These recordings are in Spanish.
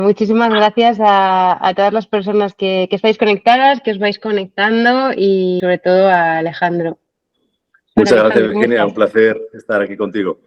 Muchísimas gracias a todas las personas que estáis conectadas, que os vais conectando y sobre todo a Alejandro. Bueno, Muchas gracias, Alejandro, ¿cómo Virginia. estás? Un placer estar aquí contigo.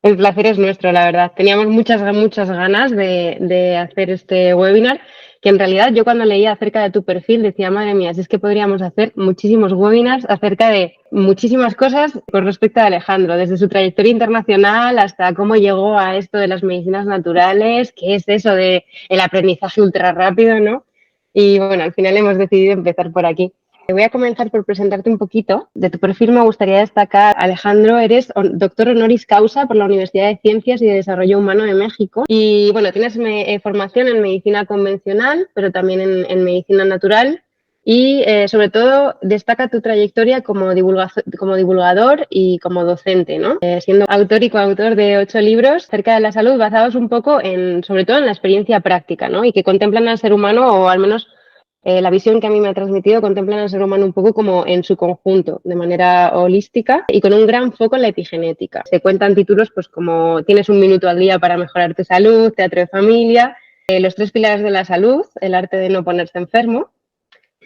El placer es nuestro, la verdad. Teníamos muchas ganas de hacer este webinar, que en realidad yo cuando leía acerca de tu perfil decía, madre mía, si es que podríamos hacer muchísimos webinars acerca de muchísimas cosas con respecto a Alejandro, desde su trayectoria internacional hasta cómo llegó a esto de las medicinas naturales, qué es eso de el aprendizaje ultra rápido, ¿no? Y bueno, al final hemos decidido empezar por aquí. Voy a comenzar por presentarte un poquito. De tu perfil me gustaría destacar, Alejandro, eres doctor honoris causa por la Universidad de Ciencias y de Desarrollo Humano de México. Y bueno, tienes formación en medicina convencional, pero también en medicina natural. Y sobre todo destaca tu trayectoria como divulgador y como docente, ¿no? Siendo autor y coautor de 8 libros acerca de la salud basados un poco sobre todo en la experiencia práctica, ¿no? Y que contemplan al ser humano, o al menos la visión que a mí me ha transmitido, contemplan al ser humano un poco como en su conjunto, de manera holística y con un gran foco en la epigenética. Se cuentan títulos pues como Tienes un minuto al día para mejorar tu salud, Teatro de familia, Los 3 pilares de la salud, El arte de no ponerse enfermo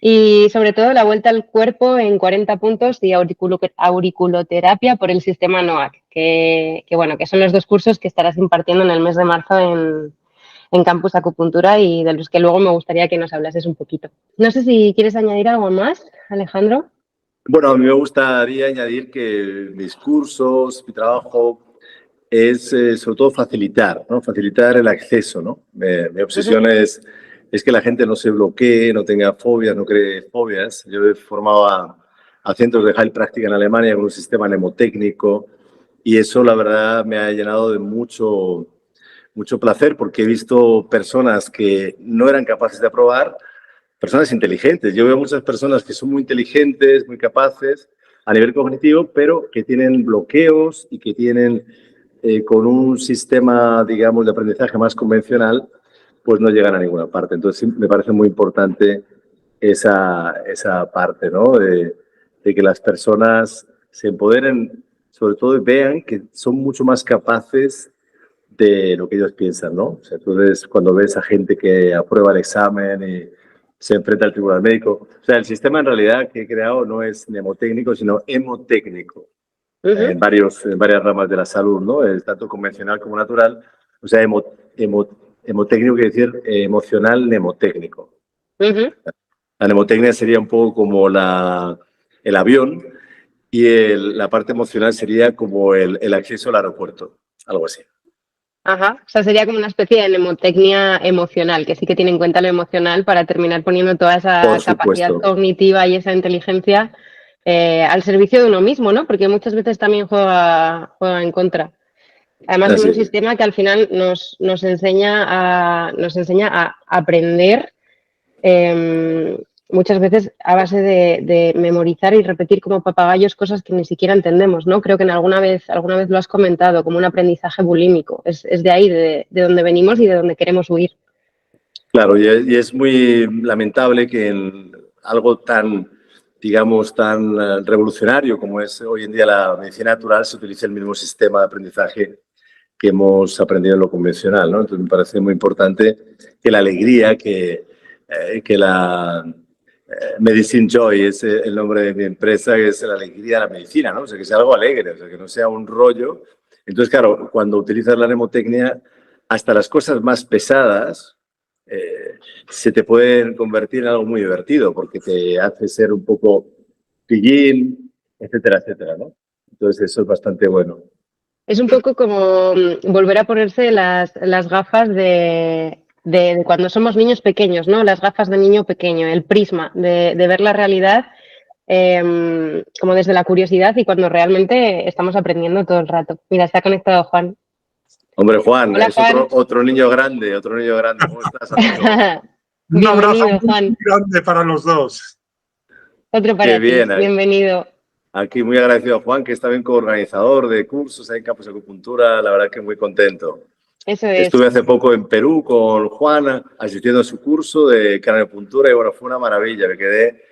y sobre todo La vuelta al cuerpo en 40 puntos y auriculoterapia por el sistema NOAC, que son los 2 cursos que estarás impartiendo en el mes de marzo en Campus Acupuntura y de los que luego me gustaría que nos hablases un poquito. No sé si quieres añadir algo más, Alejandro. Bueno, a mí me gustaría añadir que mis cursos, mi trabajo es sobre todo facilitar, ¿no? Facilitar el acceso, ¿no? Mi obsesión es que la gente no se bloquee, no tenga fobias, no cree fobias. Yo he formado a centros de Heilpraktik en Alemania con un sistema mnemotécnico y eso la verdad me ha llenado de mucho placer porque he visto personas que no eran capaces de aprobar, personas inteligentes. Yo veo muchas personas que son muy inteligentes, muy capaces a nivel cognitivo, pero que tienen bloqueos y que tienen con un sistema, digamos, de aprendizaje más convencional, pues no llegan a ninguna parte. Entonces, me parece muy importante esa parte, ¿no? De que las personas se empoderen, sobre todo vean que son mucho más capaces de lo que ellos piensan, ¿no? O sea, entonces, cuando ves a gente que aprueba el examen y se enfrenta al tribunal médico, o sea, el sistema en realidad que he creado no es mnemotécnico, sino hemotécnico en varias ramas de la salud, ¿no? Tanto convencional como natural. O sea, hemotécnico quiere decir emocional mnemotécnico. La mnemotecnia sería un poco como el avión y la parte emocional sería como el acceso al aeropuerto, algo así. Ajá, o sea, sería como una especie de mnemotecnia emocional, que sí que tiene en cuenta lo emocional para terminar poniendo toda esa capacidad cognitiva y esa inteligencia al servicio de uno mismo, ¿no? Porque muchas veces también juega en contra. Además, es un sistema que al final nos enseña a aprender muchas veces a base de memorizar y repetir como papagayos cosas que ni siquiera entendemos, ¿no? Creo que alguna vez lo has comentado, como un aprendizaje bulímico. Es de ahí, de donde venimos y de donde queremos huir. Claro, y es muy lamentable que en algo tan, digamos, tan revolucionario como es hoy en día la medicina natural se utilice el mismo sistema de aprendizaje que hemos aprendido en lo convencional, ¿no? Entonces me parece muy importante que la alegría, que la Medicine Joy es el nombre de mi empresa, que es la alegría de la medicina, ¿no? O sea, que sea algo alegre, o sea, que no sea un rollo. Entonces, claro, cuando utilizas la mnemotecnia, hasta las cosas más pesadas se te pueden convertir en algo muy divertido, porque te hace ser un poco pillín, etcétera, etcétera, ¿no? Entonces eso es bastante bueno. Es un poco como volver a ponerse las gafas de cuando somos niños pequeños, ¿no? Las gafas de niño pequeño, el prisma de ver la realidad como desde la curiosidad y cuando realmente estamos aprendiendo todo el rato. Mira, está conectado Juan. Hombre, Juan, Hola, es Juan. otro niño grande, otro niño grande. ¿Cómo estás, amigo? Un abrazo Bienvenido, Juan. muy grande para los dos. Otro para Qué ti, bien. bienvenido. Aquí muy agradecido a Juan, que está bien coorganizador de cursos en Campus Acupuntura, la verdad que muy contento. Eso es. Estuve hace poco en Perú con Juan, asistiendo a su curso de craniopuntura y bueno, fue una maravilla, me quedé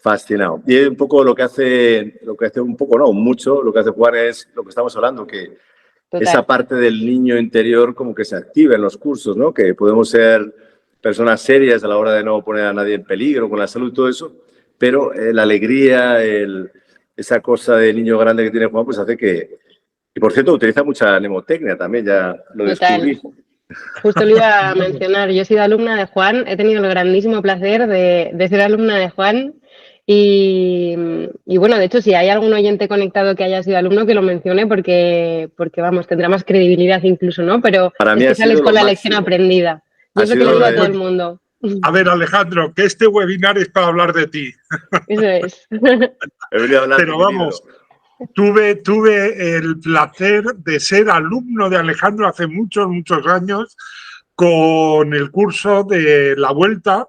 fascinado. Y un poco lo que hace un poco, no, mucho, lo que hace Juan es lo que estamos hablando, que esa parte del niño interior como que se activa en los cursos, ¿no? Que podemos ser personas serias a la hora de no poner a nadie en peligro con la salud y todo eso, pero la alegría, esa cosa de niño grande que tiene Juan, pues hace que... Y por cierto, utiliza mucha mnemotecnia también, ya lo descubrí. Justo lo iba a mencionar. Yo he sido alumna de Juan, he tenido el grandísimo placer de ser alumna de Juan. Y bueno, de hecho, si hay algún oyente conectado que haya sido alumno, que lo mencione porque vamos, tendrá más credibilidad incluso, ¿no? Pero para mí es que sales con la lección aprendida. Yo es lo que le digo a todo el mundo. A ver, Alejandro, que este webinar es para hablar de ti. Eso es. He venido a hablar Pero vamos, tuve el placer de ser alumno de Alejandro hace muchos, muchos años con el curso de la vuelta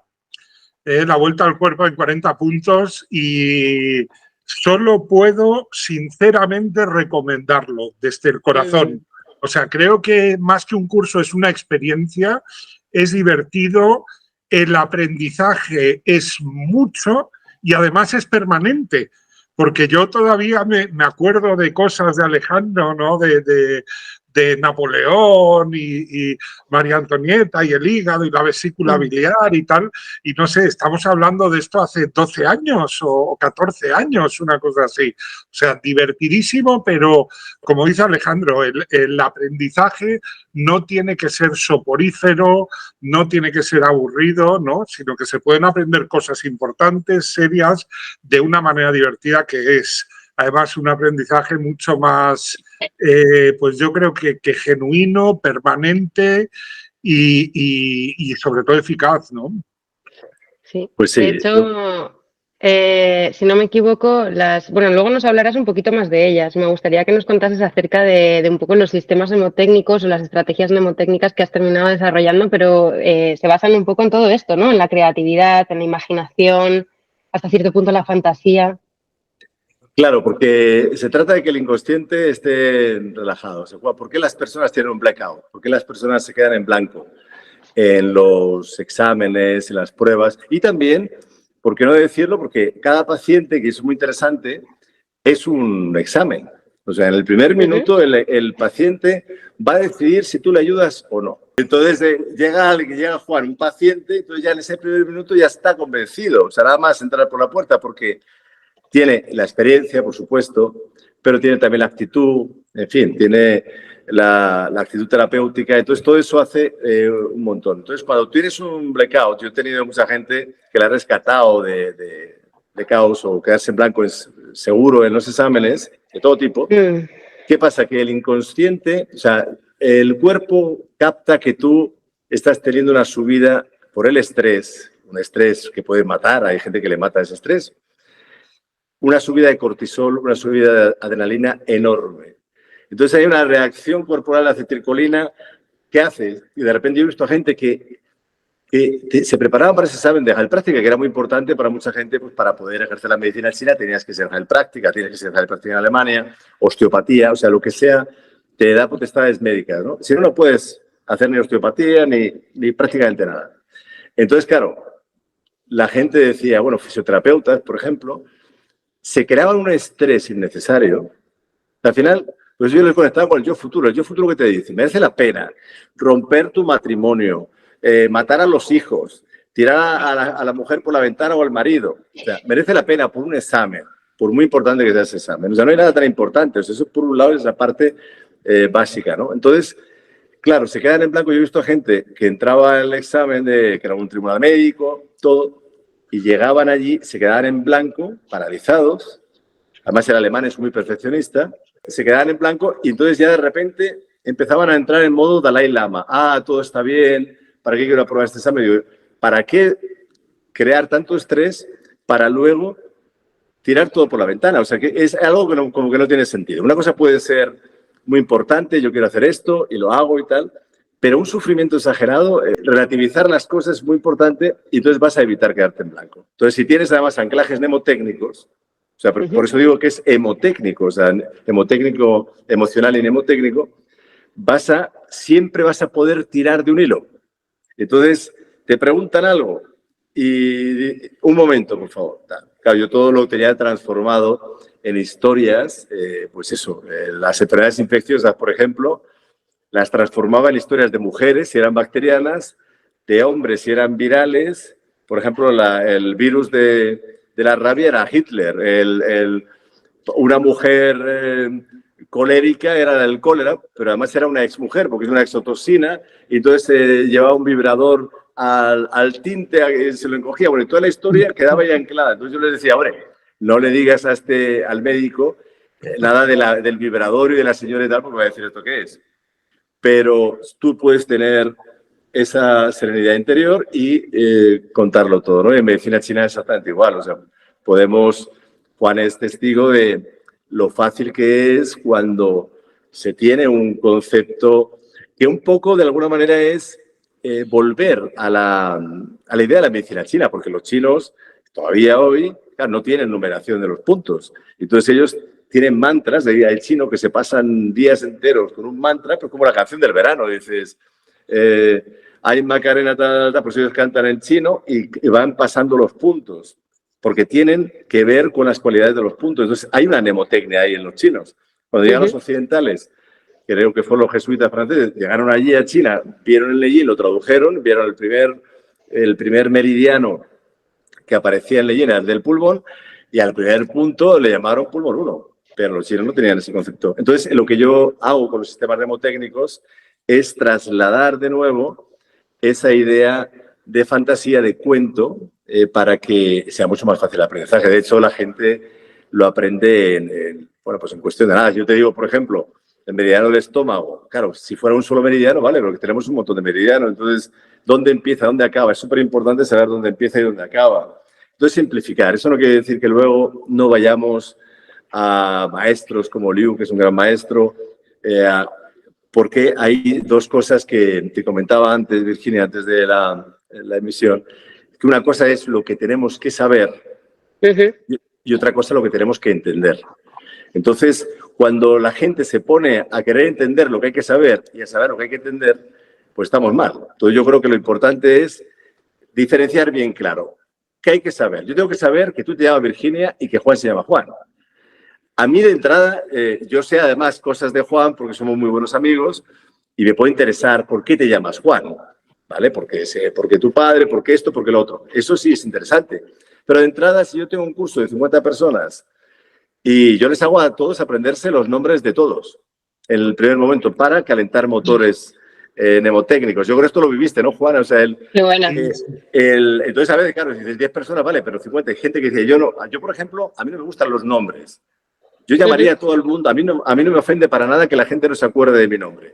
al cuerpo en 40 puntos, y solo puedo sinceramente recomendarlo desde el corazón. O sea, creo que más que un curso es una experiencia, es divertido, el aprendizaje es mucho y además es permanente. Porque yo todavía me acuerdo de cosas de Alejandro, ¿no? De Napoleón y María Antonieta y el hígado y la vesícula biliar y tal. Y no sé, estamos hablando de esto hace 12 años o 14 años, una cosa así. O sea, divertidísimo, pero como dice Alejandro, el aprendizaje no tiene que ser soporífero, no tiene que ser aburrido, ¿no? Sino que se pueden aprender cosas importantes, serias, de una manera divertida, que es además un aprendizaje mucho más, pues yo creo que genuino, permanente y sobre todo eficaz, ¿no? Sí, pues sí. De hecho, si no me equivoco, bueno, luego nos hablarás un poquito más de ellas. Me gustaría que nos contases acerca de un poco los sistemas mnemotécnicos o las estrategias mnemotécnicas que has terminado desarrollando, pero se basan un poco en todo esto, ¿no? En la creatividad, en la imaginación, hasta cierto punto la fantasía. Claro, porque se trata de que el inconsciente esté relajado. O sea, ¿por qué las personas tienen un blackout? ¿Por qué las personas se quedan en blanco en los exámenes, en las pruebas? Y también, ¿por qué no decirlo? Porque cada paciente, que es muy interesante, es un examen. O sea, en el primer minuto el paciente va a decidir si tú le ayudas o no. Entonces llega Juan, un paciente, entonces ya en ese primer minuto ya está convencido. O sea, nada más entrar por la puerta, porque tiene la experiencia, por supuesto, pero tiene también la actitud, en fin, tiene la actitud terapéutica. Entonces, todo eso hace un montón. Entonces, cuando tienes un blackout, yo he tenido mucha gente que la ha rescatado de caos o quedarse en blanco es seguro en los exámenes, de todo tipo. ¿Qué pasa? Que el inconsciente, o sea, el cuerpo capta que tú estás teniendo una subida por el estrés, un estrés que puede matar, hay gente que le mata ese estrés, una subida de cortisol, una subida de adrenalina enorme. Entonces hay una reacción corporal a la acetilcolina que hace, y de repente yo he visto a gente que se preparaban para ese examen de práctica, que era muy importante para mucha gente, pues para poder ejercer la medicina en China tenías que ser práctica, tienes que ser práctica en Alemania, osteopatía, o sea, lo que sea, te da potestades médicas, ¿no? Si no, no puedes hacer ni osteopatía ni prácticamente nada. Entonces, claro, la gente decía, bueno, fisioterapeutas, por ejemplo, se creaban un estrés innecesario. Al final, pues yo les conectaba con el yo futuro. El yo futuro que te dice, merece la pena romper tu matrimonio, matar a los hijos, tirar a la mujer por la ventana o al marido. O sea, merece la pena por un examen, por muy importante que sea ese examen. O sea, no hay nada tan importante. O sea, eso por un lado es la parte básica, ¿no? Entonces, claro, se quedan en blanco. Yo he visto a gente que entraba al examen que era un tribunal médico, todo, y llegaban allí, se quedaban en blanco, paralizados. Además, el alemán es muy perfeccionista. Se quedaban en blanco y entonces ya de repente empezaban a entrar en modo Dalai Lama. Ah, todo está bien, ¿para qué quiero aprobar este examen? Digo, ¿para qué crear tanto estrés para luego tirar todo por la ventana? O sea, que es algo que no, como que no tiene sentido. Una cosa puede ser muy importante, yo quiero hacer esto y lo hago y tal, pero un sufrimiento exagerado, relativizar las cosas es muy importante y entonces vas a evitar quedarte en blanco. Entonces, si tienes además anclajes mnemotécnicos, o sea, por eso digo que es hemotécnico, o sea, hemotécnico, emocional y mnemotécnico, siempre vas a poder tirar de un hilo. Entonces, te preguntan algo y un momento, por favor. Claro, yo todo lo tenía transformado en historias, pues eso, las enfermedades infecciosas, por ejemplo, las transformaba en historias de mujeres si eran bacterianas, de hombres si eran virales. Por ejemplo, el virus de la rabia era Hitler, una mujer colérica era el cólera, pero además era una exmujer porque es una exotoxina, y entonces llevaba un vibrador al tinte, se lo encogía. Bueno, y toda la historia quedaba ya anclada. Entonces yo les decía, hombre, no le digas al médico nada del vibrador y de la señora y tal, porque va a decir, ¿esto qué es? Pero tú puedes tener esa serenidad interior y contarlo todo, ¿no? En medicina china es exactamente igual. O sea, Juan es testigo de lo fácil que es cuando se tiene un concepto que un poco, de alguna manera, es volver a la idea de la medicina china, porque los chinos todavía hoy, claro, no tienen numeración de los puntos. Entonces ellos tienen mantras, hay chinos que se pasan días enteros con un mantra, pero como la canción del verano, dices, hay Macarena, pues ellos cantan en chino y van pasando los puntos, porque tienen que ver con las cualidades de los puntos. Entonces hay una mnemotecnia ahí en los chinos. Cuando llegan los occidentales, creo que fueron los jesuitas franceses, llegaron allí a China, vieron el Leyin, lo tradujeron, vieron el primer meridiano que aparecía en Leyin, el del pulmón, y al primer punto le llamaron pulmón 1, pero los chinos no tenían ese concepto. Entonces, lo que yo hago con los sistemas mnemotécnicos es trasladar de nuevo esa idea de fantasía, de cuento, para que sea mucho más fácil el aprendizaje. De hecho, la gente lo aprende en cuestión de nada. Yo te digo, por ejemplo, el meridiano del estómago. Claro, si fuera un solo meridiano, vale, porque tenemos un montón de meridianos. Entonces, ¿dónde empieza? ¿Dónde acaba? Es súper importante saber dónde empieza y dónde acaba. Entonces, simplificar. Eso no quiere decir que luego no vayamos a maestros como Liu, que es un gran maestro, porque hay dos cosas que te comentaba antes, Virginia, antes de la emisión, que una cosa es lo que tenemos que saber y otra cosa lo que tenemos que entender. Entonces, cuando la gente se pone a querer entender lo que hay que saber y a saber lo que hay que entender, pues estamos mal. Entonces, yo creo que lo importante es diferenciar bien claro. ¿Qué hay que saber? Yo tengo que saber que tú te llamas Virginia y que Juan se llama Juan. A mí, de entrada, yo sé además cosas de Juan porque somos muy buenos amigos y me puede interesar por qué te llamas Juan, ¿vale? Porque tu padre, porque esto, porque lo otro. Eso sí es interesante. Pero de entrada, si yo tengo un curso de 50 personas y yo les hago a todos aprenderse los nombres de todos en el primer momento para calentar motores mnemotécnicos. Yo creo que esto lo viviste, ¿no, Juana? O sea, Qué buena. Entonces, a veces, claro, si dices 10 personas, vale, pero 50. Hay gente que dice, yo, por ejemplo, a mí no me gustan los nombres. Yo llamaría a todo el mundo, a mí no me ofende para nada que la gente no se acuerde de mi nombre.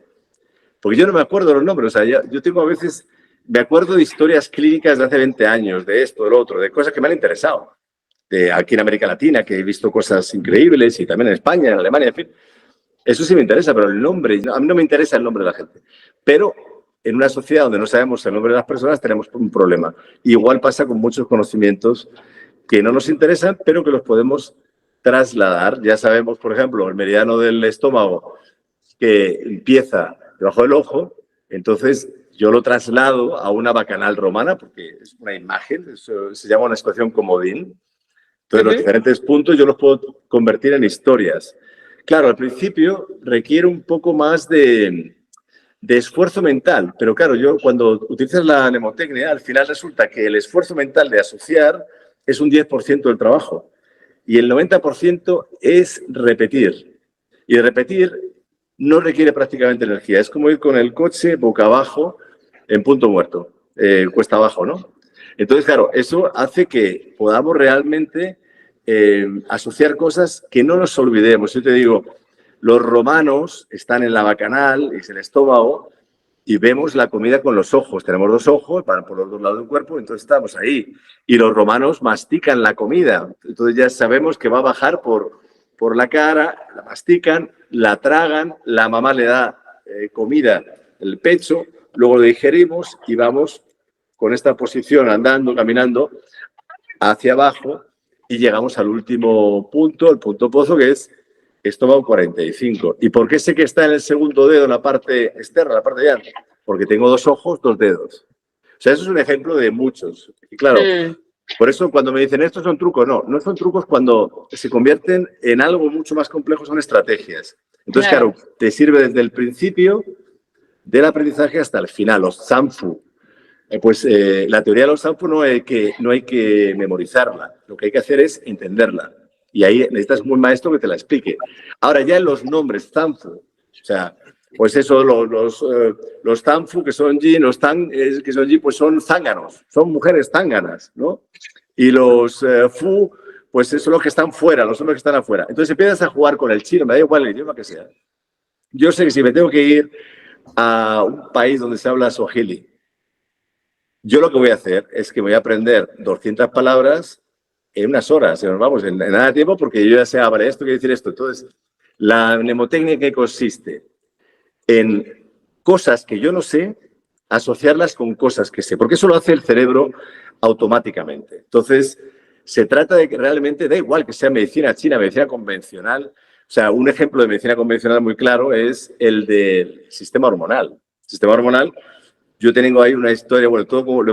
Porque yo no me acuerdo de los nombres. O sea, yo tengo a veces, me acuerdo de historias clínicas de hace 20 años, de esto, de lo otro, de cosas que me han interesado. Aquí en América Latina, que he visto cosas increíbles, y también en España, en Alemania, en fin. Eso sí me interesa, pero el nombre, a mí no me interesa el nombre de la gente. Pero en una sociedad donde no sabemos el nombre de las personas, tenemos un problema. Igual pasa con muchos conocimientos que no nos interesan, pero que los podemos trasladar. Ya sabemos, por ejemplo, el meridiano del estómago que empieza debajo del ojo, entonces yo lo traslado a una bacanal romana, porque es una imagen, eso se llama una situación comodín. Entonces, los diferentes puntos yo los puedo convertir en historias. Claro, al principio requiere un poco más de esfuerzo mental, pero claro, yo cuando utilizas la mnemotecnia, al final resulta que el esfuerzo mental de asociar es un 10% del trabajo y el 90% es repetir. Y repetir no requiere prácticamente energía, es como ir con el coche boca abajo en punto muerto, cuesta abajo, ¿no? Entonces, claro, eso hace que podamos realmente asociar cosas que no nos olvidemos. Yo te digo, los romanos están en la bacanal, es el estómago, y vemos la comida con los ojos. Tenemos dos ojos, van por los dos lados del cuerpo, entonces estamos ahí. Y los romanos mastican la comida. Entonces ya sabemos que va a bajar por la cara, la mastican, la tragan, la mamá le da comida en el pecho, luego lo digerimos y vamos con esta posición andando, caminando hacia abajo y llegamos al último punto, el punto pozo, que es estómago 45. ¿Y por qué sé que está en el segundo dedo, en la parte externa, en la parte de allá? Porque tengo dos ojos, dos dedos. O sea, eso es un ejemplo de muchos. Y claro, Por eso cuando me dicen estos son trucos, no son trucos cuando se convierten en algo mucho más complejo, son estrategias. Entonces, claro, te sirve desde el principio del aprendizaje hasta el final, los Zanfu. La teoría de los Zanfu no hay que memorizarla, lo que hay que hacer es entenderla. Y ahí necesitas un maestro que te la explique. Ahora ya en los nombres Zanfu, o sea, pues eso, los Zanfu que son yin, los Tang que son yin, pues son zánganos, son mujeres zánganas, ¿no? Y los Fu, pues eso son los que están fuera, los hombres que están afuera. Entonces empiezas a jugar con el chino, me da igual el idioma que sea. Yo sé que si me tengo que ir a un país donde se habla Swahili, yo lo que voy a hacer es que voy a aprender 200 palabras en unas horas, en nada de tiempo, porque yo ya sé, vale, esto quiere decir esto. Entonces, la mnemotecnia que consiste en cosas que yo no sé, asociarlas con cosas que sé, porque eso lo hace el cerebro automáticamente. Entonces, se trata de que realmente da igual que sea medicina china, medicina convencional. O sea, un ejemplo de medicina convencional muy claro es el del sistema hormonal. El sistema hormonal, yo tengo ahí una historia, bueno, todo como lo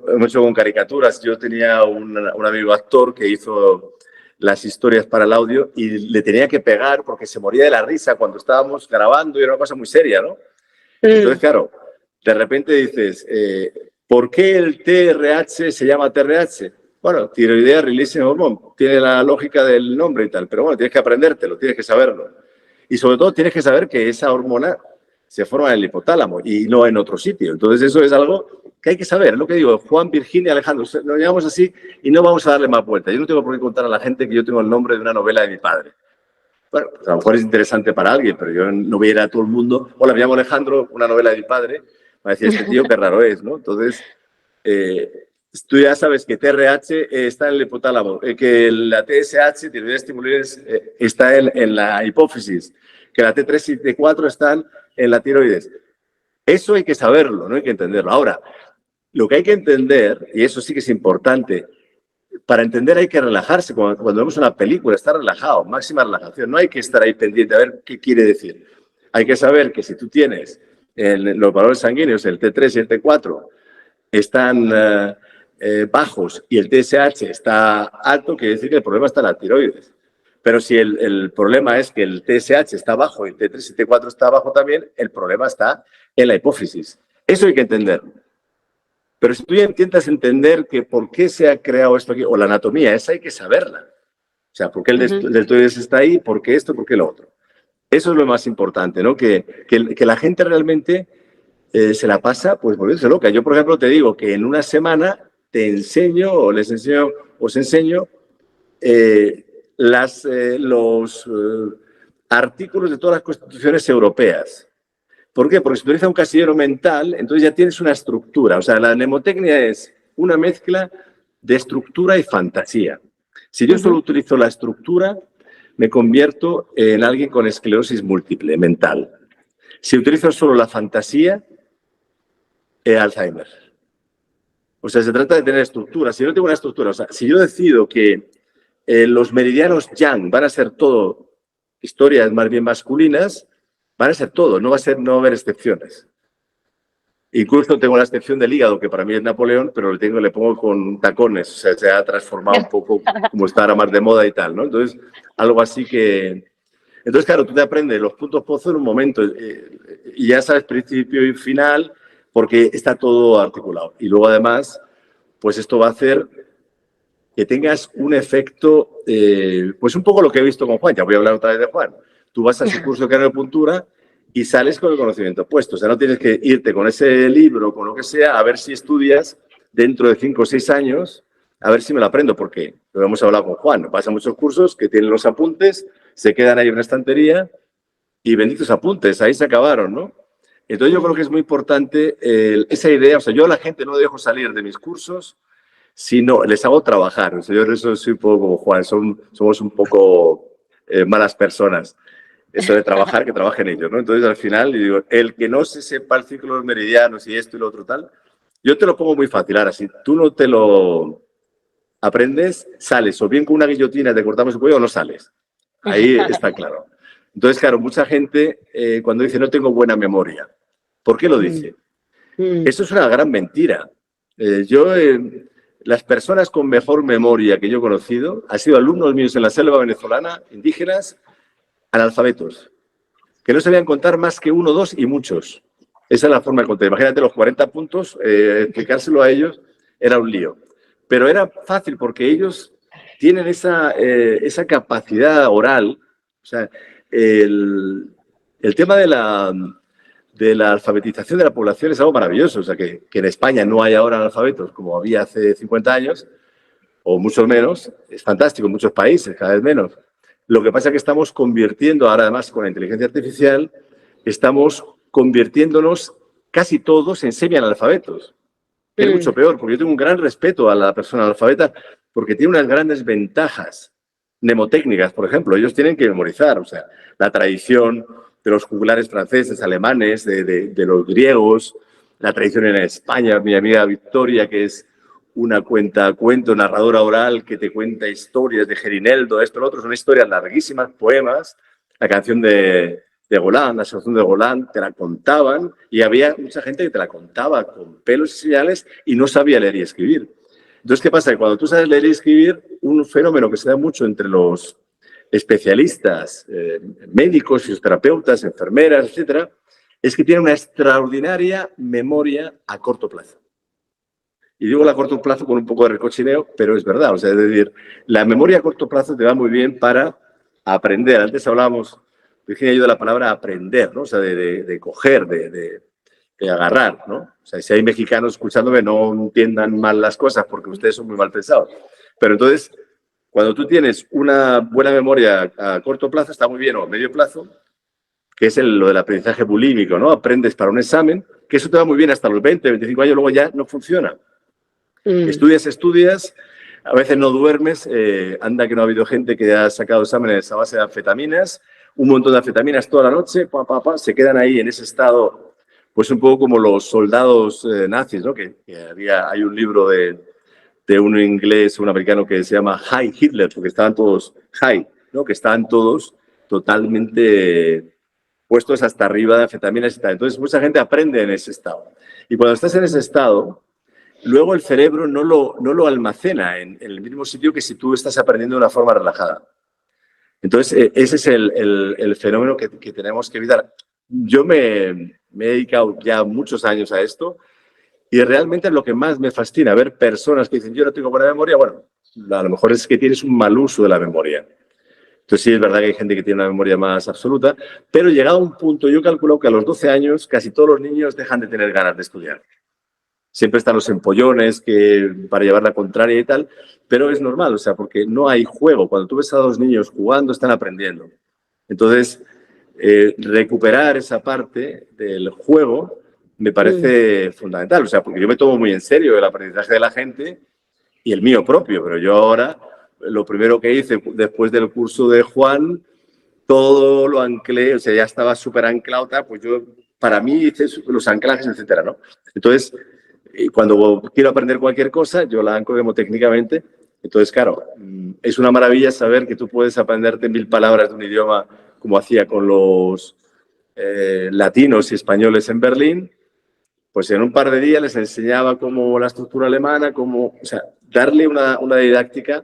hemos hecho con caricaturas. Yo tenía un amigo actor que hizo las historias para el audio y le tenía que pegar porque se moría de la risa cuando estábamos grabando y era una cosa muy seria, ¿no? Entonces, claro, de repente dices, ¿por qué el TRH se llama TRH? Bueno, tiroidea releasing hormone, tiene la lógica del nombre y tal, pero bueno, tienes que aprendértelo, tienes que saberlo. Y sobre todo tienes que saber que esa hormona se forma en el hipotálamo y no en otro sitio. Entonces eso es algo que hay que saber. Es lo que digo, Juan, Virginia, Alejandro, nos llamamos así y no vamos a darle más vuelta. Yo no tengo por qué contar a la gente que yo tengo el nombre de una novela de mi padre. Bueno, pues a lo mejor es interesante para alguien, pero yo no voy a ir a todo el mundo. Hola, me llamo Alejandro, una novela de mi padre. Me decía, este tío, qué raro es, ¿no? Entonces, tú ya sabes que TRH está en el hipotálamo, que la TSH, tiroidea estimulante, está en la hipófisis, que la T3 y T4 están en la tiroides. Eso hay que saberlo, no hay que entenderlo. Ahora, lo que hay que entender, y eso sí que es importante, para entender hay que relajarse. Cuando vemos una película, estar relajado, máxima relajación. No hay que estar ahí pendiente a ver qué quiere decir. Hay que saber que si tú tienes los valores sanguíneos, el T3 y el T4, están bajos y el TSH está alto, quiere decir que el problema está en la tiroides. Pero si el problema es que el TSH está bajo y el T3 y T4 está bajo también, el problema está en la hipófisis. Eso hay que entenderlo. Pero si tú ya intentas entender que por qué se ha creado esto aquí, o la anatomía, esa hay que saberla. O sea, por qué el deltoides está ahí, por qué esto, por qué lo otro. Eso es lo más importante, ¿no? Que la gente realmente se la pasa pues volviéndose loca. Yo, por ejemplo, te digo que en una semana te enseño, o les enseño, os enseño los artículos de todas las constituciones europeas. ¿Por qué? Porque se utiliza un casillero mental, entonces ya tienes una estructura. O sea, la mnemotecnia es una mezcla de estructura y fantasía. Si yo solo utilizo la estructura, me convierto en alguien con esclerosis múltiple mental. Si utilizo solo la fantasía, Alzheimer. O sea, se trata de tener estructura. Si yo no tengo una estructura, o sea, si yo decido que los meridianos yang van a ser todo historias más bien masculinas, van a ser todo, no va a haber excepciones. Incluso tengo la excepción del hígado, que para mí es Napoleón, pero le pongo con tacones, o sea, se ha transformado un poco como está ahora más de moda y tal, ¿no? Entonces, algo así que... Entonces, claro, tú te aprendes los puntos pozos en un momento y ya sabes principio y final porque está todo articulado. Y luego, además, pues esto va a hacer que tengas un efecto, pues un poco lo que he visto con Juan, ya voy a hablar otra vez de Juan. Tú vas a su curso de craneopuntura y sales con el conocimiento puesto. O sea, no tienes que irte con ese libro, con lo que sea, a ver si estudias dentro de 5 o 6 años, a ver si me lo aprendo, porque lo hemos hablado con Juan. Vas a muchos cursos que tienen los apuntes, se quedan ahí en una estantería y benditos apuntes, ahí se acabaron, ¿no? Entonces yo creo que es muy importante esa idea. O sea, yo a la gente no dejo salir de mis cursos, sino les hago trabajar. O sea, yo eso soy un poco como Juan, somos un poco malas personas. Eso de trabajar, que trabajen ellos, ¿no? Entonces, al final, digo, el que no se sepa el ciclo de los meridianos y esto y lo otro tal, yo te lo pongo muy fácil. Ahora, si tú no te lo aprendes, sales o bien con una guillotina te cortamos el cuello o no sales. Ahí está claro. Entonces, claro, mucha gente cuando dice no tengo buena memoria, ¿por qué lo dice? Eso es una gran mentira. Yo las personas con mejor memoria que yo he conocido han sido alumnos míos en la selva venezolana, indígenas, analfabetos, que no sabían contar más que 1, 2 y muchos. Esa es la forma de contar. Imagínate los 40 puntos, explicárselo a ellos era un lío. Pero era fácil porque ellos tienen esa capacidad oral. O sea, el tema de la alfabetización de la población es algo maravilloso. O sea, que en España no hay ahora analfabetos como había hace 50 años, o mucho menos. Es fantástico en muchos países, cada vez menos. Lo que pasa es que estamos convirtiendo, ahora además con la inteligencia artificial, estamos convirtiéndonos casi todos en semi-analfabetos. Que es mucho peor, porque yo tengo un gran respeto a la persona analfabeta porque tiene unas grandes ventajas mnemotécnicas, por ejemplo. Ellos tienen que memorizar, o sea, la tradición de los juglares franceses, alemanes, de los griegos, la tradición en España, mi amiga Victoria, que es una cuento, narradora oral que te cuenta historias de Gerineldo, esto, lo otro, son historias larguísimas, poemas, la canción de Golán, la canción de Golán, te la contaban y había mucha gente que te la contaba con pelos y señales y no sabía leer y escribir. Entonces, ¿qué pasa? Que cuando tú sabes leer y escribir, un fenómeno que se da mucho entre los especialistas, médicos, fisioterapeutas, enfermeras, etcétera, es que tienen una extraordinaria memoria a corto plazo. Y digo a corto plazo con un poco de recochineo, pero es verdad. O sea, es decir, la memoria a corto plazo te va muy bien para aprender. Antes hablábamos, Virginia y yo, de la palabra aprender, ¿no? O sea, de coger, de agarrar, ¿no? O sea, si hay mexicanos escuchándome, no entiendan mal las cosas porque ustedes son muy mal pensados. Pero entonces, cuando tú tienes una buena memoria a corto plazo, está muy bien, o a medio plazo, que es lo del aprendizaje bulímico, ¿no? Aprendes para un examen, que eso te va muy bien hasta los 20, 25 años, luego ya no funciona. Estudias, a veces no duermes, anda que no ha habido gente que ha sacado exámenes a base de anfetaminas, un montón de anfetaminas toda la noche, se quedan ahí en ese estado, pues un poco como los soldados nazis, ¿no? Que hay un libro de un inglés, un americano que se llama High Hitler, porque estaban todos high, ¿no? Que estaban todos totalmente puestos hasta arriba de anfetaminas y tal. Entonces, mucha gente aprende en ese estado. Y cuando estás en ese estado, luego el cerebro no lo almacena en el mismo sitio que si tú estás aprendiendo de una forma relajada. Entonces, ese es el fenómeno que tenemos que evitar. Yo me he dedicado ya muchos años a esto y realmente es lo que más me fascina, ver personas que dicen, yo no tengo buena memoria. Bueno, a lo mejor es que tienes un mal uso de la memoria. Entonces, sí, es verdad que hay gente que tiene una memoria más absoluta, pero llegado a un punto, yo calculo que a los 12 años casi todos los niños dejan de tener ganas de estudiar. Siempre están los empollones para llevar la contraria y tal, pero es normal, o sea, porque no hay juego. Cuando tú ves a dos niños jugando, están aprendiendo. Entonces, recuperar esa parte del juego me parece fundamental, o sea, porque yo me tomo muy en serio el aprendizaje de la gente y el mío propio, pero yo ahora, lo primero que hice después del curso de Juan, todo lo anclé, o sea, ya estaba súper anclado, pues yo, para mí, hice los anclajes, etcétera, ¿no? Entonces, y cuando quiero aprender cualquier cosa, yo la anclo técnicamente. Entonces, claro, es una maravilla saber que tú puedes aprenderte 1000 palabras de un idioma como hacía con los latinos y españoles en Berlín. Pues en un par de días les enseñaba cómo la estructura alemana, o sea, darle una didáctica.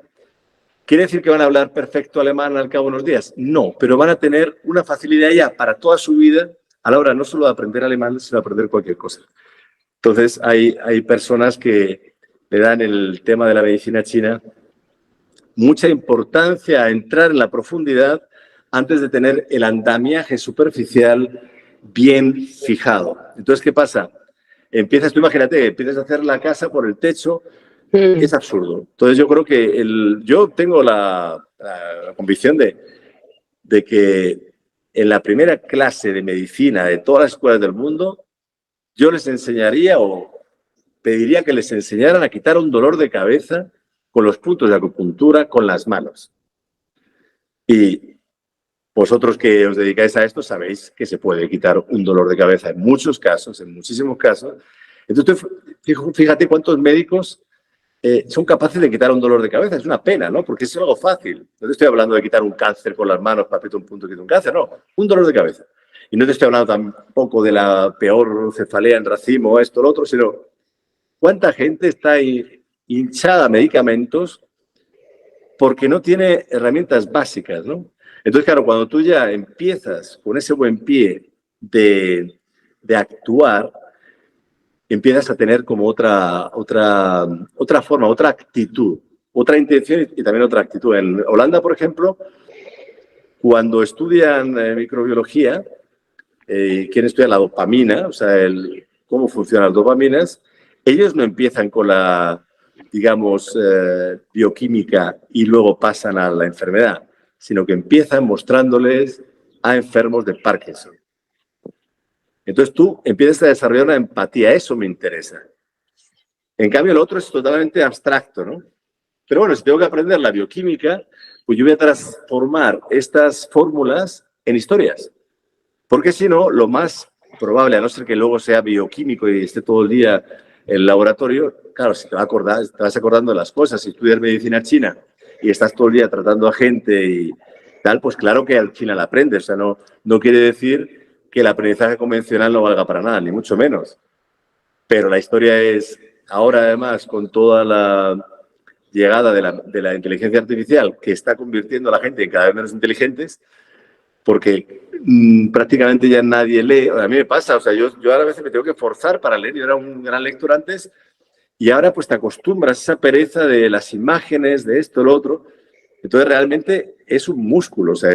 ¿Quiere decir que van a hablar perfecto alemán al cabo de unos días? No, pero van a tener una facilidad ya para toda su vida a la hora no solo de aprender alemán, sino de aprender cualquier cosa. Entonces, hay personas que le dan el tema de la medicina china mucha importancia a entrar en la profundidad antes de tener el andamiaje superficial bien fijado. Entonces, ¿qué pasa? Tú imagínate, empiezas a hacer la casa por el techo, es absurdo. Entonces, yo creo que yo tengo la convicción de que en la primera clase de medicina de todas las escuelas del mundo, yo les enseñaría o pediría que les enseñaran a quitar un dolor de cabeza con los puntos de acupuntura con las manos. Y vosotros que os dedicáis a esto sabéis que se puede quitar un dolor de cabeza en muchos casos, en muchísimos casos. Entonces, fíjate cuántos médicos son capaces de quitar un dolor de cabeza. Es una pena, ¿no? Porque es algo fácil. No te estoy hablando de quitar un cáncer con las manos, papito, un punto, quita un cáncer, no. Un dolor de cabeza. Y no te estoy hablando tampoco de la peor cefalea en racimo, esto, lo otro, sino cuánta gente está ahí hinchada a medicamentos porque no tiene herramientas básicas, ¿no? Entonces, claro, cuando tú ya empiezas con ese buen pie de actuar, empiezas a tener como otra forma, otra actitud, otra intención y también otra actitud. En Holanda, por ejemplo, cuando estudian microbiología, quieren estudiar la dopamina, o sea, cómo funcionan las dopaminas, ellos no empiezan con la, digamos, bioquímica y luego pasan a la enfermedad, sino que empiezan mostrándoles a enfermos de Parkinson. Entonces tú empiezas a desarrollar una empatía, eso me interesa. En cambio, el otro es totalmente abstracto, ¿no? Pero bueno, si tengo que aprender la bioquímica, pues yo voy a transformar estas fórmulas en historias. Porque si no, lo más probable, a no ser que luego sea bioquímico y esté todo el día en el laboratorio, claro, si te vas acordando de las cosas, si estudias medicina china y estás todo el día tratando a gente y tal, pues claro que al final aprendes. O sea, no quiere decir que el aprendizaje convencional no valga para nada, ni mucho menos. Pero la historia es, ahora además, con toda la llegada de la inteligencia artificial que está convirtiendo a la gente en cada vez menos inteligentes, porque prácticamente ya nadie lee. A mí me pasa, o sea, yo ahora a veces me tengo que forzar para leer. Yo era un gran lector antes y ahora pues te acostumbras a esa pereza de las imágenes, de esto, lo otro. Entonces realmente es un músculo, o sea,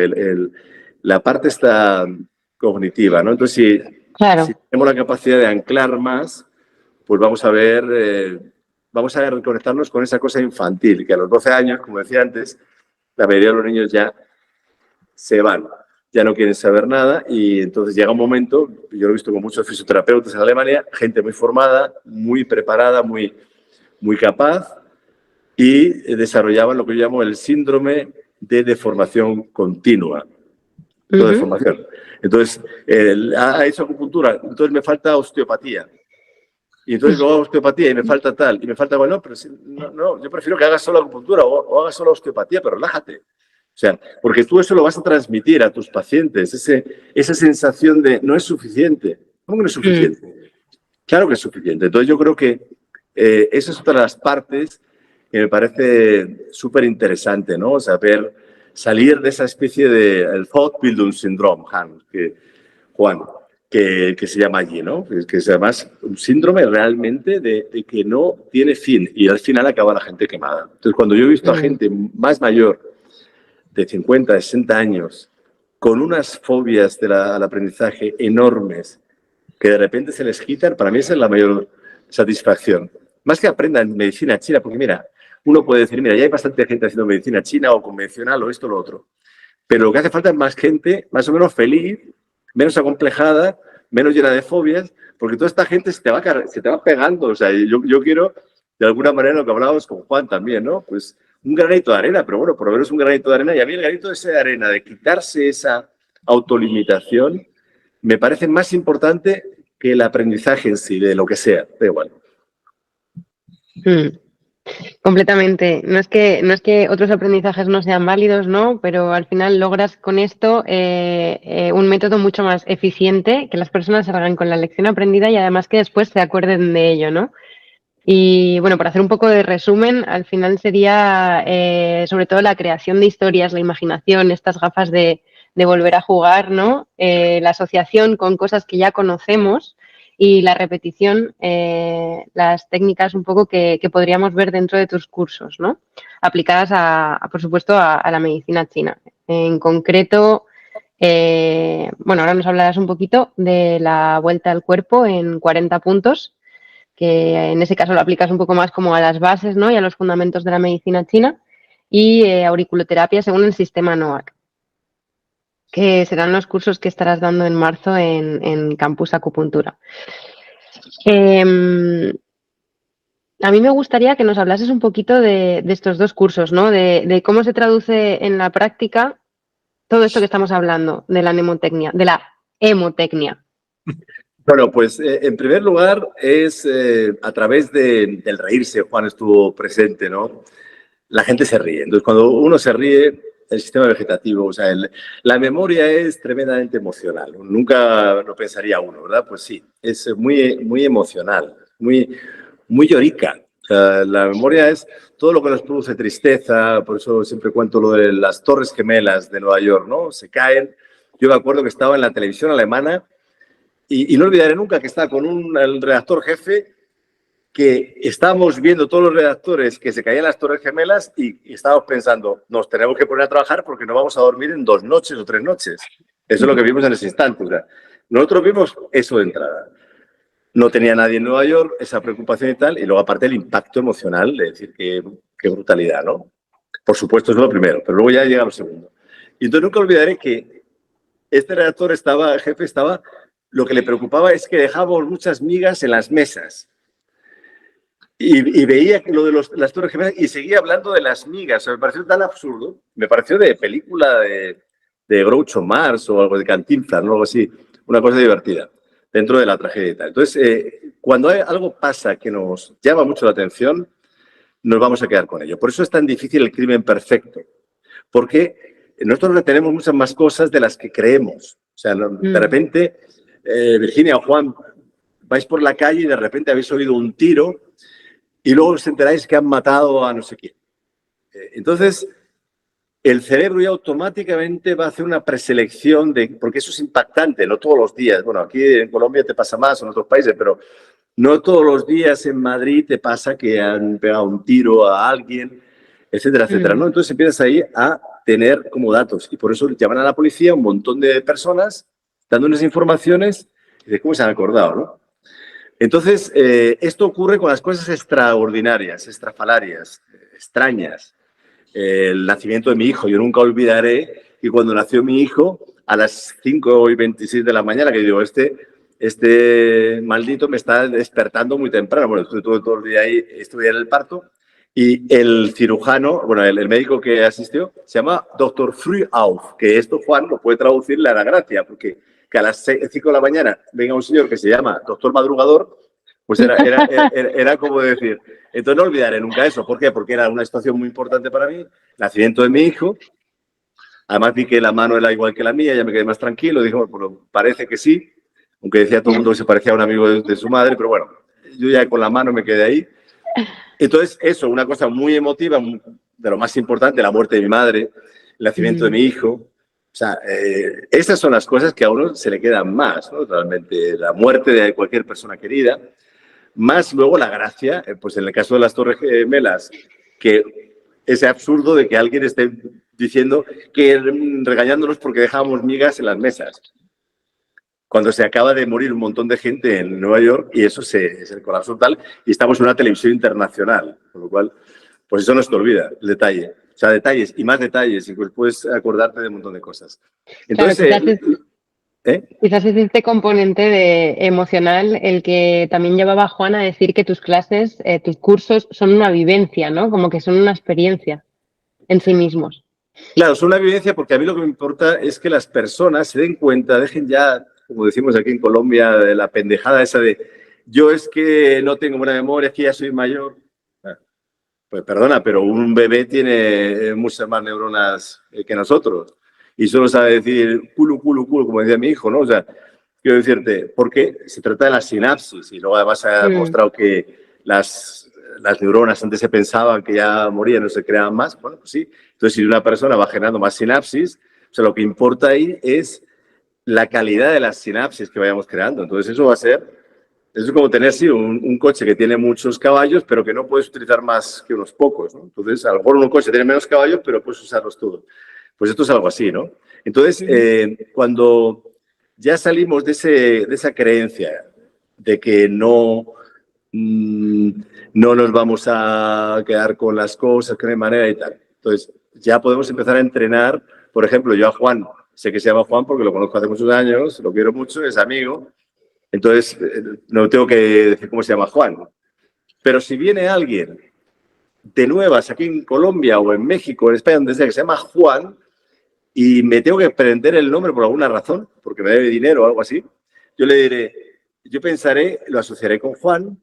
la parte está cognitiva, ¿no? Entonces si tenemos la capacidad de anclar más, pues vamos a reconectarnos con esa cosa infantil, que a los 12 años, como decía antes, la mayoría de los niños ya se van, ya no quieren saber nada y entonces llega un momento, yo lo he visto con muchos fisioterapeutas en Alemania, gente muy formada, muy preparada, muy capaz y desarrollaban lo que yo llamo el síndrome de deformación continua. No deformación. Entonces, ha hecho acupuntura, entonces me falta osteopatía. Y entonces luego hago osteopatía y me falta tal, y me falta, bueno, pero no, yo prefiero que hagas solo acupuntura o hagas solo osteopatía, pero relájate. O sea, porque tú eso lo vas a transmitir a tus pacientes, esa sensación de no es suficiente. ¿Cómo que no es suficiente? Claro que es suficiente. Entonces yo creo que esa es otra de las partes que me parece súper interesante, ¿no? O sea, salir de esa especie de el Fortbildungssyndrom, Juan, que se llama allí, ¿no? Que es además un síndrome realmente de que no tiene fin y al final acaba la gente quemada. Entonces, cuando yo he visto a gente más mayor, de 50, 60 años, con unas fobias al aprendizaje enormes, que de repente se les quitan, para mí esa es la mayor satisfacción. Más que aprendan medicina china, porque mira, uno puede decir, mira, ya hay bastante gente haciendo medicina china o convencional o esto o lo otro. Pero lo que hace falta es más gente, más o menos feliz, menos acomplejada, menos llena de fobias, porque toda esta gente se te va pegando. O sea, yo quiero, de alguna manera, lo que hablábamos con Juan también, ¿no? Pues un granito de arena, pero bueno, por lo menos un granito de arena. Y a mí el granito de arena, de quitarse esa autolimitación, me parece más importante que el aprendizaje en sí, de lo que sea, da igual. Completamente. No es que otros aprendizajes no sean válidos, ¿no? Pero al final logras con esto un método mucho más eficiente, que las personas salgan con la lección aprendida y además que después se acuerden de ello, ¿no? Y bueno, para hacer un poco de resumen, al final sería sobre todo la creación de historias, la imaginación, estas gafas de volver a jugar, ¿no? La asociación con cosas que ya conocemos y la repetición, las técnicas un poco que podríamos ver dentro de tus cursos, ¿no? Aplicadas por supuesto, a la medicina china. En concreto, bueno, ahora nos hablarás un poquito de la vuelta al cuerpo en 40 puntos, que en ese caso lo aplicas un poco más como a las bases, ¿no? Y a los fundamentos de la medicina china, y auriculoterapia según el sistema NOAC, que serán los cursos que estarás dando en marzo en Campus Acupuntura. A mí me gustaría que nos hablases un poquito de estos dos cursos, ¿no? De cómo se traduce en la práctica todo esto que estamos hablando, de la mnemotecnia, de la hemotecnia. Bueno, pues en primer lugar es a través del reírse. Juan estuvo presente, ¿no? La gente se ríe. Entonces, cuando uno se ríe, el sistema vegetativo, o sea, la memoria es tremendamente emocional. Nunca lo pensaría uno, ¿verdad? Pues sí, es muy emocional, muy llorica. La memoria es todo lo que nos produce tristeza, por eso siempre cuento lo de las Torres Gemelas de Nueva York, ¿no? Se caen. Yo me acuerdo que estaba en la televisión alemana y no olvidaré nunca que estaba con el redactor jefe, que estábamos viendo todos los redactores que se caían las Torres Gemelas y estábamos pensando, nos tenemos que poner a trabajar porque no vamos a dormir en 2 noches o 3 noches. Eso es lo que vimos en ese instante. O sea, nosotros vimos eso de entrada. No tenía nadie en Nueva York, esa preocupación y tal, y luego aparte el impacto emocional, de decir qué brutalidad, ¿no? Por supuesto, eso es lo primero, pero luego ya llega lo segundo. Y entonces nunca olvidaré que este redactor jefe estaba, lo que le preocupaba es que dejábamos muchas migas en las mesas. Y veía lo de las Torres Gemelas y seguía hablando de las migas. O sea, me pareció tan absurdo, me pareció de película de Groucho Marx o algo de Cantinflas, ¿no? Algo así, una cosa divertida dentro de la tragedia y tal. Entonces, cuando algo pasa que nos llama mucho la atención, nos vamos a quedar con ello. Por eso es tan difícil el crimen perfecto, porque nosotros retenemos muchas más cosas de las que creemos. O sea, de repente, Virginia o Juan, vais por la calle y de repente habéis oído un tiro y luego os enteráis que han matado a no sé quién. Entonces, el cerebro ya automáticamente va a hacer una preselección, porque eso es impactante, no todos los días. Bueno, aquí en Colombia te pasa más, o en otros países, pero no todos los días en Madrid te pasa que han pegado un tiro a alguien, etcétera, etcétera, ¿no? Entonces empiezas ahí a tener como datos y por eso llaman a la policía un montón de personas dándoles informaciones de cómo se han acordado, ¿no? Entonces, esto ocurre con las cosas extraordinarias, estrafalarias, extrañas. El nacimiento de mi hijo. Yo nunca olvidaré que cuando nació mi hijo, a las 5:26 de la mañana, que digo, este maldito me está despertando muy temprano. Bueno, estuve todo el día ahí, estuve en el parto, y el cirujano, bueno, el médico que asistió, se llama Dr. Frühauf, que esto Juan lo puede traducirle a la gracia, porque que a las 5 de la mañana venga un señor que se llama Doctor Madrugador, pues era como decir. Entonces no olvidaré nunca eso. ¿Por qué? Porque era una situación muy importante para mí, el nacimiento de mi hijo. Además vi que la mano era igual que la mía, ya me quedé más tranquilo. Dije, bueno, parece que sí, aunque decía todo el mundo que se parecía a un amigo de su madre, pero bueno, yo ya con la mano me quedé ahí. Entonces eso, una cosa muy emotiva, de lo más importante, la muerte de mi madre, el nacimiento de mi hijo. O sea, esas son las cosas que a uno se le quedan más, ¿no? Realmente, la muerte de cualquier persona querida. Más luego la gracia, pues en el caso de las Torres Gemelas, que ese absurdo de que alguien esté diciendo que regañándonos porque dejábamos migas en las mesas. Cuando se acaba de morir un montón de gente en Nueva York y eso es el colapso total y estamos en una televisión internacional, con lo cual, pues eso no se te olvida, el detalle. O sea, detalles y más detalles y pues puedes acordarte de un montón de cosas. Entonces, claro, quizás es este componente emocional el que también llevaba a Juan a decir que tus clases, tus cursos son una vivencia, ¿no? Como que son una experiencia en sí mismos. Claro, son una vivencia porque a mí lo que me importa es que las personas se den cuenta, dejen ya, como decimos aquí en Colombia, de la pendejada esa de yo es que no tengo buena memoria, es que ya soy mayor. Pues perdona, pero un bebé tiene muchas más neuronas que nosotros y solo sabe decir culo, culo, culo, como decía mi hijo, ¿no? O sea, quiero decirte, porque se trata de la sinapsis y luego además se ha demostrado que las neuronas antes se pensaban que ya morían, no se creaban más. Bueno, pues sí. Entonces, si una persona va generando más sinapsis, o sea, lo que importa ahí es la calidad de las sinapsis que vayamos creando. Entonces, eso va a ser. Eso es como tener, sí, un coche que tiene muchos caballos, pero que no puedes utilizar más que unos pocos, ¿no? Entonces, a lo mejor un coche tiene menos caballos, pero puedes usarlos todos. Pues esto es algo así, ¿no? Entonces, cuando ya salimos de esa creencia de que no nos vamos a quedar con las cosas, que no hay manera y tal. Entonces, ya podemos empezar a entrenar. Por ejemplo, yo a Juan, sé que se llama Juan porque lo conozco hace muchos años, lo quiero mucho, es amigo. Entonces, no tengo que decir cómo se llama Juan. Pero si viene alguien de nuevas aquí en Colombia o en México, en España, donde sea, que se llama Juan, y me tengo que aprender el nombre por alguna razón, porque me debe dinero o algo así, yo le diré, yo pensaré, lo asociaré con Juan,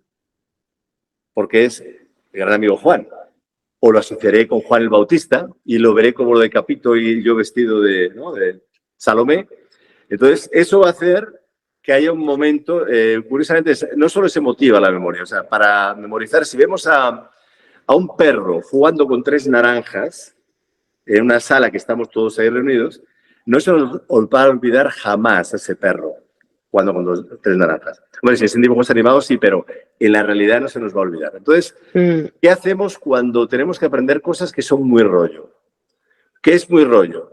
porque es el gran amigo Juan. O lo asociaré con Juan el Bautista y lo veré como lo decapito y yo vestido de Salomé. Entonces, eso va a hacer que haya un momento, curiosamente, no solo se motiva la memoria, o sea, para memorizar, si vemos a un perro jugando con 3 naranjas en una sala que estamos todos ahí reunidos, no se nos va a olvidar jamás a ese perro jugando con 3 naranjas. Bueno, si es en dibujos animados, sí, pero en la realidad no se nos va a olvidar. Entonces, ¿qué hacemos cuando tenemos que aprender cosas que son muy rollo? ¿Qué es muy rollo?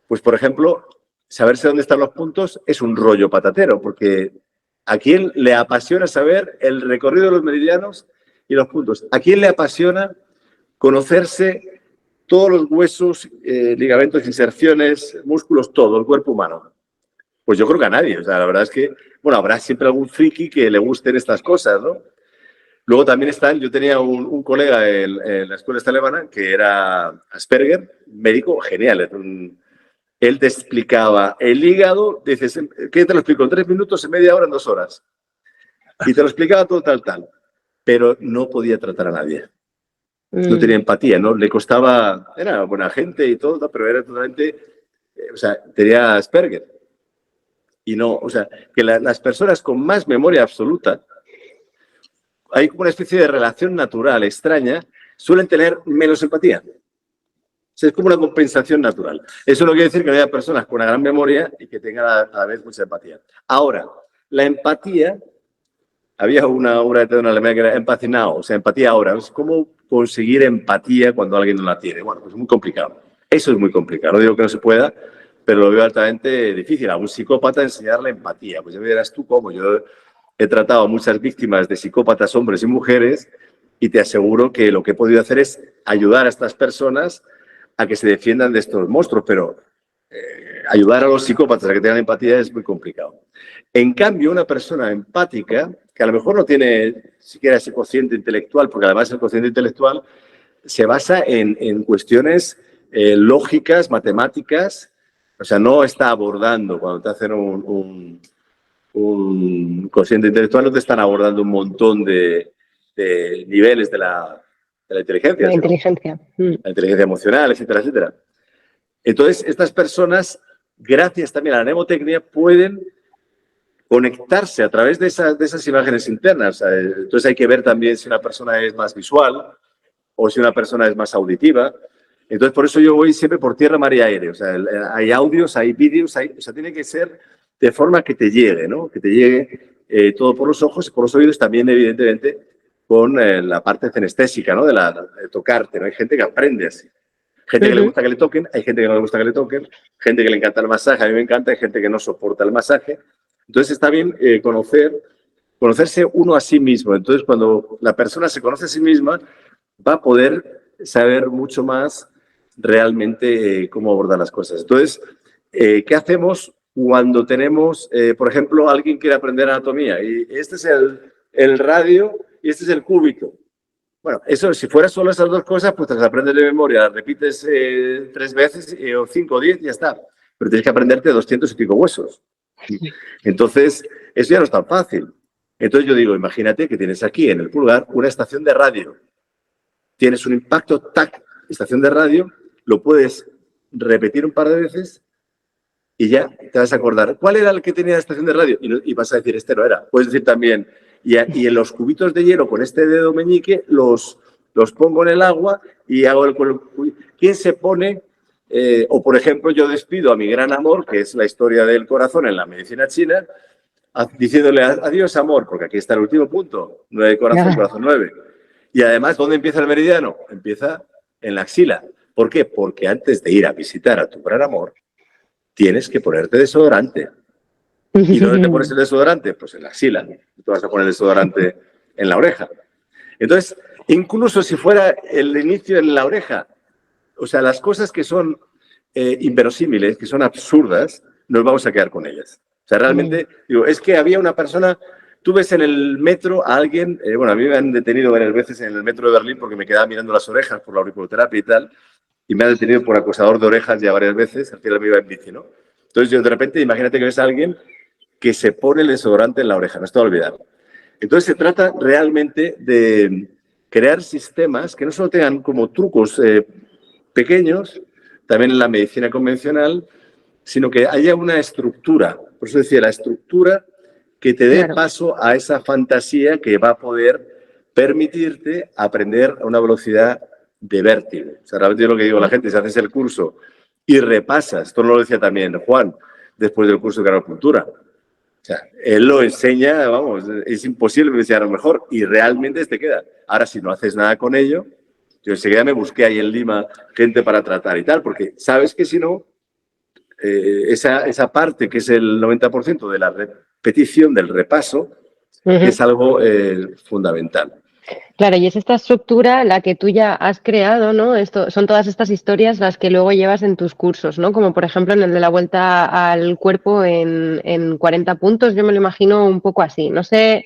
Pues, por ejemplo, saberse dónde están los puntos es un rollo patatero, porque ¿a quién le apasiona saber el recorrido de los meridianos y los puntos? ¿A quién le apasiona conocerse todos los huesos, ligamentos, inserciones, músculos, todo, el cuerpo humano? Pues yo creo que a nadie. O sea, la verdad es que, bueno, habrá siempre algún friki que le gusten estas cosas, ¿no? Luego también yo tenía un colega en la escuela esta alemana que era Asperger, médico genial. Él te explicaba el hígado, dices, ¿qué te lo explico? En 3 minutos, en media hora, en 2 horas. Y te lo explicaba todo tal. Pero no podía tratar a nadie. No tenía empatía, ¿no? Le costaba, era buena gente y todo, pero era totalmente, o sea, tenía Asperger. Y no, o sea, que las personas con más memoria absoluta, hay como una especie de relación natural extraña, suelen tener menos empatía. O sea, es como una compensación natural. Eso no quiere decir que no haya personas con una gran memoria y que tengan a la vez mucha empatía. Ahora, la empatía, había una obra de teatro en Alemania que era Empathy Now, o sea, empatía ahora. Es cómo conseguir empatía cuando alguien no la tiene. Bueno, pues es muy complicado. Eso es muy complicado. No digo que no se pueda, pero lo veo altamente difícil. A un psicópata enseñarle empatía. Pues ya verás tú cómo. Yo he tratado a muchas víctimas de psicópatas, hombres y mujeres, y te aseguro que lo que he podido hacer es ayudar a estas personas a que se defiendan de estos monstruos, pero ayudar a los psicópatas a que tengan empatía es muy complicado. En cambio, una persona empática, que a lo mejor no tiene siquiera ese cociente intelectual, porque además el cociente intelectual se basa en cuestiones lógicas, matemáticas, o sea, no está abordando, cuando te hacen un cociente intelectual, no te están abordando un montón de niveles de la inteligencia. La inteligencia. La inteligencia emocional, etcétera, etcétera. Entonces, estas personas, gracias también a la mnemotecnia, pueden conectarse a través de esas imágenes internas. Entonces hay que ver también si una persona es más visual o si una persona es más auditiva. Entonces, por eso yo voy siempre por tierra, mar y aire. O sea, hay audios, hay vídeos, o sea, tiene que ser de forma que te llegue, ¿no? Que te llegue todo por los ojos y por los oídos, también, evidentemente, con la parte cinestésica, ¿no? De tocarte, ¿no? Hay gente que aprende así. Gente que le gusta que le toquen, hay gente que no le gusta que le toquen, gente que le encanta el masaje, a mí me encanta, hay gente que no soporta el masaje. Entonces está bien conocerse uno a sí mismo. Entonces cuando la persona se conoce a sí misma, va a poder saber mucho más realmente cómo abordar las cosas. Entonces, ¿qué hacemos cuando tenemos, por ejemplo, alguien quiere aprender anatomía? Y este es el radio y este es el cúbito. Bueno, eso, si fuera solo esas 2 cosas, pues te las aprendes de memoria, las repites 3 veces o 5 o 10 y ya está. Pero tienes que aprenderte 200 y pico huesos. Entonces, eso ya no es tan fácil. Entonces yo digo, imagínate que tienes aquí en el pulgar una estación de radio. Tienes un impacto, tac, estación de radio, lo puedes repetir un par de veces y ya te vas a acordar. ¿Cuál era el que tenía la estación de radio? Y vas a decir, este no era. Puedes decir también, y en los cubitos de hielo con este dedo meñique los pongo en el agua y hago ¿quién se pone? O, por ejemplo, yo despido a mi gran amor, que es la historia del corazón en la medicina china, diciéndole adiós, amor, porque aquí está el último punto, 9 corazón, corazón 9. Y además, ¿dónde empieza el meridiano? Empieza en la axila. ¿Por qué? Porque antes de ir a visitar a tu gran amor, tienes que ponerte desodorante. ¿Y dónde te pones el desodorante? Pues en la axila. Tú vas a poner el desodorante en la oreja. Entonces, incluso si fuera el inicio en la oreja, o sea, las cosas que son inverosímiles, que son absurdas, nos vamos a quedar con ellas. O sea, realmente, digo, es que había una persona, tú ves en el metro a alguien, bueno, a mí me han detenido varias veces en el metro de Berlín porque me quedaba mirando las orejas por la auriculoterapia y tal, y me han detenido por acosador de orejas ya varias veces, al final me iba en bici, ¿no? Entonces yo de repente, imagínate que ves a alguien que se pone el desodorante en la oreja, no está olvidado. Entonces se trata realmente de crear sistemas que no solo tengan como trucos pequeños, también en la medicina convencional, sino que haya una estructura. Por eso decía, la estructura que te dé Claro. paso a esa fantasía que va a poder permitirte aprender a una velocidad de vértigo. O sea, realmente yo lo que digo a la gente, si haces el curso y repasas, esto lo decía también Juan, después del curso de canocultura. O sea, él lo enseña, vamos, es imposible que sea lo mejor y realmente te queda. Ahora, si no haces nada con ello, yo enseguida me busqué ahí en Lima gente para tratar y tal, porque sabes que si no, esa parte que es el 90% de la repetición, del repaso, es algo fundamental. Claro, y es esta estructura la que tú ya has creado, ¿no? Esto, son todas estas historias las que luego llevas en tus cursos, ¿no? Como por ejemplo en el de la vuelta al cuerpo en 40 puntos, yo me lo imagino un poco así. No sé